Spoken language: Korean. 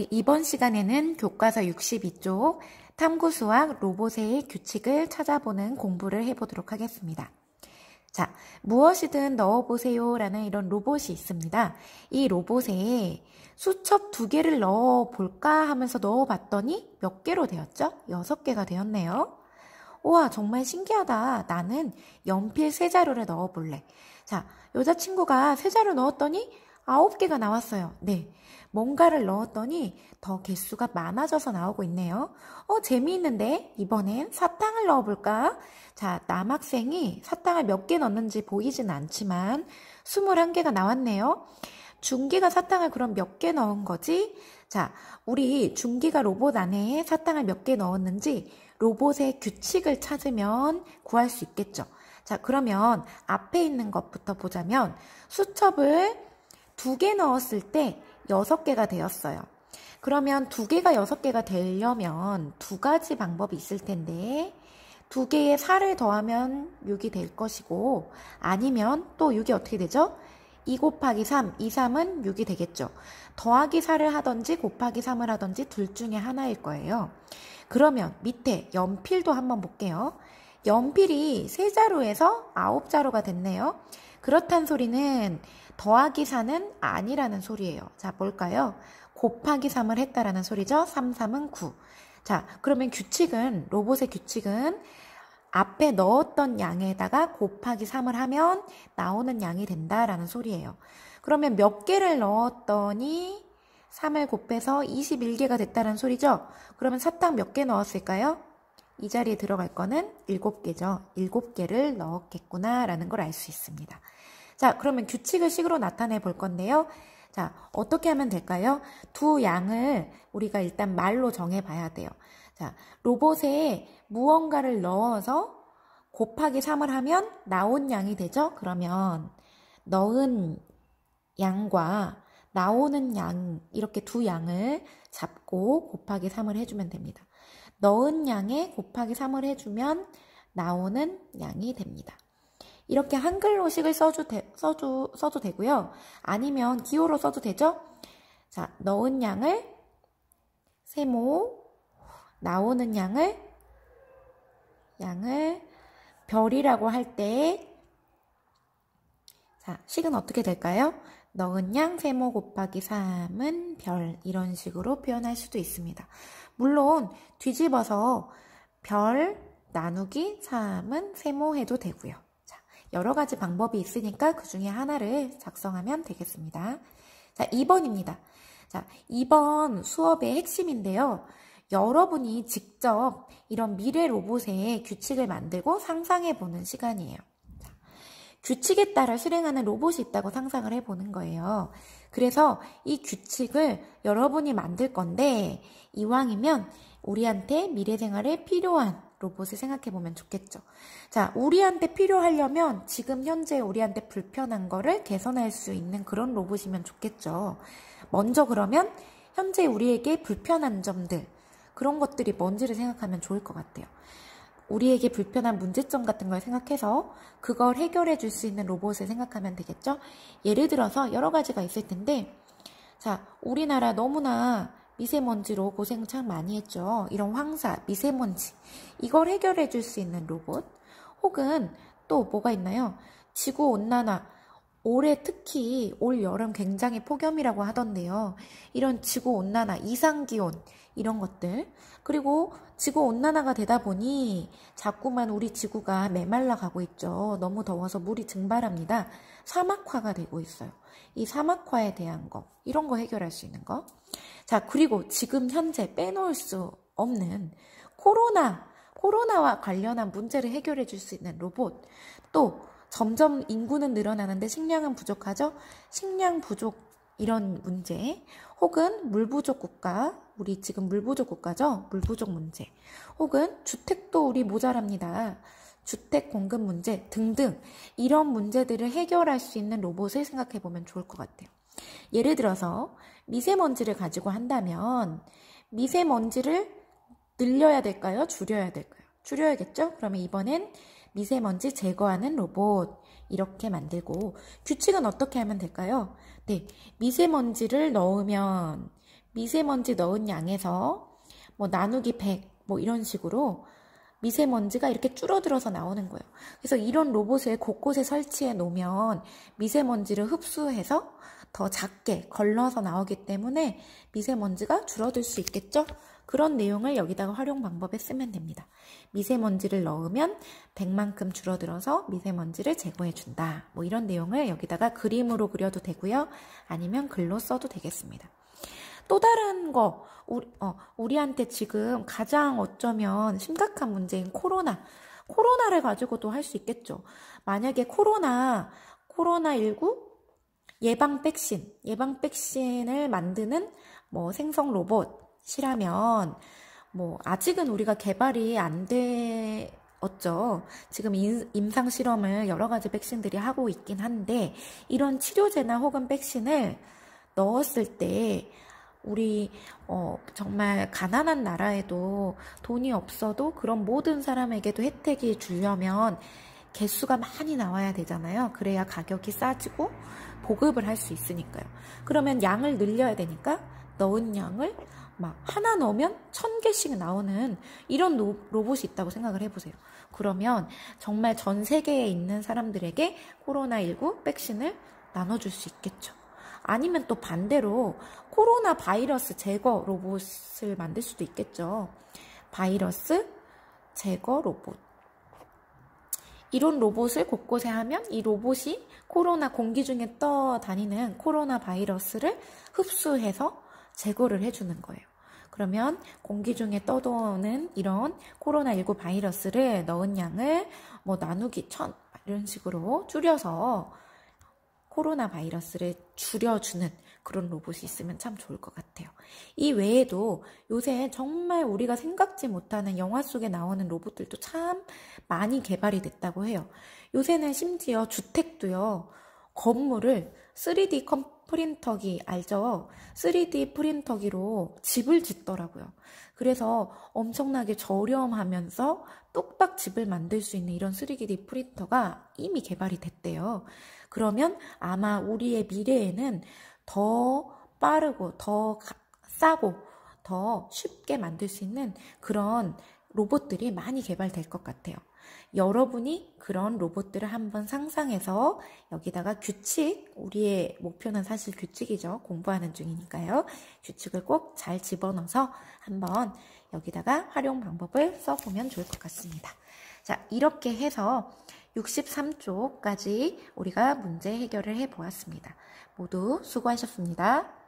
네, 이번 시간에는 교과서 62쪽 탐구수학 로봇의 규칙을 찾아보는 공부를 해보도록 하겠습니다. 자, 무엇이든 넣어보세요 라는 이런 로봇이 있습니다. 이 로봇에 수첩 2개를 넣어볼까 하면서 넣어봤더니 몇 개로 되었죠? 6개가 되었네요. 우와, 정말 신기하다. 나는 연필 세 자루를 넣어볼래. 자, 여자친구가 세 자루 넣었더니 9개가 나왔어요. 네, 뭔가를 넣었더니 더 개수가 많아져서 나오고 있네요. 재미있는데 이번엔 사탕을 넣어볼까? 자, 남학생이 사탕을 몇 개 넣었는지 보이진 않지만 21개가 나왔네요. 준기가 사탕을 그럼 몇 개 넣은 거지? 자, 우리 준기가 로봇 안에 사탕을 몇 개 넣었는지 로봇의 규칙을 찾으면 구할 수 있겠죠. 자, 그러면 앞에 있는 것부터 보자면 수첩을 2개 넣었을 때 6개가 되었어요. 그러면 2개가 6개가 되려면 2가지 방법이 있을 텐데 2개의 4를 더하면 6이 될 것이고 아니면 또 6이 어떻게 되죠? 2 곱하기 3, 2, 3은 6이 되겠죠. 더하기 4를 하든지 곱하기 3을 하든지 둘 중에 하나일 거예요. 그러면 밑에 연필도 한번 볼게요. 연필이 3자루에서 9자루가 됐네요. 그렇단 소리는 더하기 4는 아니라는 소리예요. 자, 뭘까요? 곱하기 3을 했다라는 소리죠. 3, 3은 9. 자, 그러면 규칙은, 로봇의 규칙은 앞에 넣었던 양에다가 곱하기 3을 하면 나오는 양이 된다라는 소리예요. 그러면 몇 개를 넣었더니 3을 곱해서 21개가 됐다는 소리죠. 그러면 사탕 몇 개 넣었을까요? 이 자리에 들어갈 거는 7개죠. 7개를 넣었겠구나 라는 걸 알 수 있습니다. 자, 그러면 규칙을 식으로 나타내 볼 건데요. 자, 어떻게 하면 될까요? 두 양을 우리가 일단 말로 정해 봐야 돼요. 자, 로봇에 무언가를 넣어서 곱하기 3을 하면 나온 양이 되죠? 그러면 넣은 양과 나오는 양, 이렇게 두 양을 잡고 곱하기 3을 해주면 됩니다. 넣은 양에 곱하기 3을 해주면 나오는 양이 됩니다. 이렇게 한글로식을 써도 되고요. 아니면 기호로 써도 되죠? 자, 넣은 양을 세모, 나오는 양을 별이라고 할 때, 자, 식은 어떻게 될까요? 넣은 양 세모 곱하기 3은 별, 이런 식으로 표현할 수도 있습니다. 물론 뒤집어서 별 나누기 3은 세모 해도 되고요. 자, 여러 가지 방법이 있으니까 그 중에 하나를 작성하면 되겠습니다. 자, 2번입니다. 자, 2번 수업의 핵심인데요. 여러분이 직접 이런 미래 로봇의 규칙을 만들고 상상해보는 시간이에요. 자, 규칙에 따라 실행하는 로봇이 있다고 상상을 해보는 거예요. 그래서 이 규칙을 여러분이 만들 건데 이왕이면 우리한테 미래 생활에 필요한 로봇을 생각해보면 좋겠죠. 자, 우리한테 필요하려면 지금 현재 우리한테 불편한 거를 개선할 수 있는 그런 로봇이면 좋겠죠. 먼저 그러면 현재 우리에게 불편한 점들, 그런 것들이 뭔지를 생각하면 좋을 것 같아요. 우리에게 불편한 문제점 같은 걸 생각해서 그걸 해결해 줄 수 있는 로봇을 생각하면 되겠죠? 예를 들어서 여러 가지가 있을 텐데, 자, 우리나라 너무나 미세먼지로 고생 참 많이 했죠. 이런 황사, 미세먼지, 이걸 해결해 줄 수 있는 로봇. 혹은 또 뭐가 있나요? 지구온난화. 올해 특히 올 여름 굉장히 폭염이라고 하던데요. 이런 지구온난화, 이상기온 이런 것들, 그리고 지구온난화가 되다 보니 자꾸만 우리 지구가 메말라 가고 있죠. 너무 더워서 물이 증발합니다. 사막화가 되고 있어요. 이 사막화에 대한 거, 이런 거 해결할 수 있는 거. 자, 그리고 지금 현재 빼놓을 수 없는 코로나와 관련한 문제를 해결해 줄 수 있는 로봇. 또 점점 인구는 늘어나는데 식량은 부족하죠? 식량 부족, 이런 문제. 혹은 물 부족 국가, 우리 지금 물 부족 국가죠? 물 부족 문제. 혹은 주택도 우리 모자랍니다. 주택 공급 문제 등등, 이런 문제들을 해결할 수 있는 로봇을 생각해 보면 좋을 것 같아요. 예를 들어서 미세먼지를 가지고 한다면 미세먼지를 늘려야 될까요? 줄여야 될까요? 줄여야겠죠? 그러면 이번엔 미세먼지 제거하는 로봇, 이렇게 만들고 규칙은 어떻게 하면 될까요? 네, 미세먼지를 넣으면 미세먼지 넣은 양에서 뭐 나누기 100 뭐 이런 식으로 미세먼지가 이렇게 줄어들어서 나오는 거예요. 그래서 이런 로봇을 곳곳에 설치해 놓으면 미세먼지를 흡수해서 더 작게 걸러서 나오기 때문에 미세먼지가 줄어들 수 있겠죠? 그런 내용을 여기다가 활용 방법에 쓰면 됩니다. 미세먼지를 넣으면 100만큼 줄어들어서 미세먼지를 제거해 준다. 뭐 이런 내용을 여기다가 그림으로 그려도 되고요. 아니면 글로 써도 되겠습니다. 또 다른 거, 우리한테 지금 가장 어쩌면 심각한 문제인 코로나를 가지고도 할 수 있겠죠. 만약에 코로나19 예방 백신을 만드는 뭐 생성 로봇이라면 뭐 아직은 우리가 개발이 안 되었죠. 지금 임상 실험을 여러 가지 백신들이 하고 있긴 한데 이런 치료제나 혹은 백신을 넣었을 때 우리 정말 가난한 나라에도 돈이 없어도 그런 모든 사람에게도 혜택이 주려면 개수가 많이 나와야 되잖아요. 그래야 가격이 싸지고 보급을 할 수 있으니까요. 그러면 양을 늘려야 되니까 넣은 양을 막 하나 넣으면 1000개씩 나오는 이런 로봇이 있다고 생각을 해보세요. 그러면 정말 전 세계에 있는 사람들에게 코로나19 백신을 나눠줄 수 있겠죠. 아니면 또 반대로 코로나 바이러스 제거 로봇을 만들 수도 있겠죠. 바이러스 제거 로봇. 이런 로봇을 곳곳에 하면 이 로봇이 공기 중에 떠다니는 코로나 바이러스를 흡수해서 제거를 해주는 거예요. 그러면 공기 중에 떠도는 이런 코로나19 바이러스를 넣은 양을 뭐 나누기 1000 이런 식으로 줄여서 코로나 바이러스를 줄여주는 그런 로봇이 있으면 참 좋을 것 같아요. 이 외에도 요새 정말 우리가 생각지 못하는 영화 속에 나오는 로봇들도 참 많이 개발이 됐다고 해요. 요새는 심지어 주택도요. 건물을 3D 프린터기 알죠? 3D 프린터기로 집을 짓더라고요. 그래서 엄청나게 저렴하면서 뚝딱 집을 만들 수 있는 이런 3D 프린터가 이미 개발이 됐대요. 그러면 아마 우리의 미래에는 더 빠르고 더 싸고 더 쉽게 만들 수 있는 그런 로봇들이 많이 개발될 것 같아요. 여러분이 그런 로봇들을 한번 상상해서 여기다가 우리의 목표는 사실 규칙이죠. 공부하는 중이니까요. 규칙을 꼭 잘 집어넣어서 한번 여기다가 활용 방법을 써보면 좋을 것 같습니다. 자, 이렇게 해서 63쪽까지 우리가 문제 해결을 해보았습니다. 모두 수고하셨습니다.